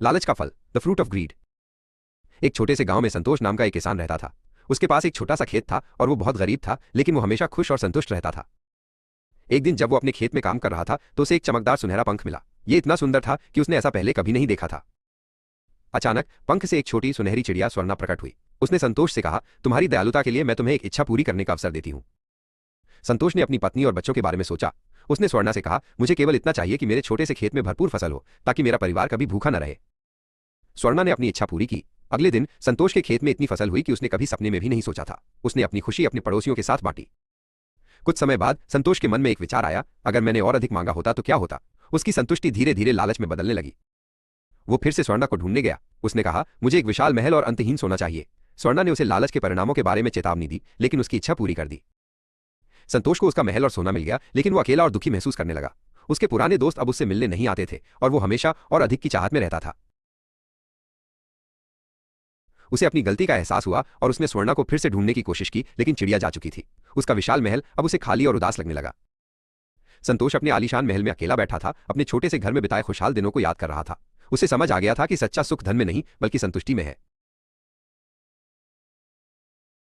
लालच का फल, द फ्रूट ऑफ ग्रीड। एक छोटे से गांव में संतोष नाम का एक किसान रहता था। उसके पास एक छोटा सा खेत था और वो बहुत गरीब था, लेकिन वो हमेशा खुश और संतुष्ट रहता था। एक दिन जब वो अपने खेत में काम कर रहा था तो उसे एक चमकदार सुनहरा पंख मिला। ये इतना सुंदर था कि उसने ऐसा पहले कभी नहीं देखा था। अचानक पंख से एक छोटी सुनहरी चिड़िया स्वर्णा प्रकट हुई। उसने संतोष से कहा, तुम्हारी दयालुता के लिए मैं तुम्हें एक इच्छा पूरी करने का अवसर देती हूँ। संतोष ने अपनी पत्नी और बच्चों के बारे में सोचा। उसने स्वर्णा से कहा, मुझे केवल इतना चाहिए कि मेरे छोटे से खेत में भरपूर फसल हो, ताकि मेरा परिवार कभी भूखा न रहे। स्वर्णा ने अपनी इच्छा पूरी की। अगले दिन संतोष के खेत में इतनी फसल हुई कि उसने कभी सपने में भी नहीं सोचा था। उसने अपनी खुशी अपने पड़ोसियों के साथ बांटी। कुछ समय बाद संतोष के मन में एक विचार आया, अगर मैंने और अधिक मांगा होता तो क्या होता। उसकी संतुष्टि धीरे धीरे लालच में बदलने लगी। वो फिर से स्वर्णा को ढूंढने गया। उसने कहा, मुझे एक विशाल महल और अंतहीन सोना चाहिए। स्वर्णा ने उसे लालच के परिणामों के बारे में चेतावनी दी, लेकिन उसकी इच्छा पूरी कर दी। संतोष को उसका महल और सोना मिल गया, लेकिन वो अकेला और दुखी महसूस करने लगा। उसके पुराने दोस्त अब उससे मिलने नहीं आते थे और वो हमेशा और अधिक की चाहत में रहता था। उसे अपनी गलती का एहसास हुआ और उसने स्वर्णा को फिर से ढूंढने की कोशिश की, लेकिन चिड़िया जा चुकी थी। उसका विशाल महल अब उसे खाली और उदास लगने लगा। संतोष अपने आलीशान महल में अकेला बैठा था, अपने छोटे से घर में बिताए खुशहाल दिनों को याद कर रहा था। उसे समझ आ गया था कि सच्चा सुख धन में नहीं बल्कि संतुष्टि में है।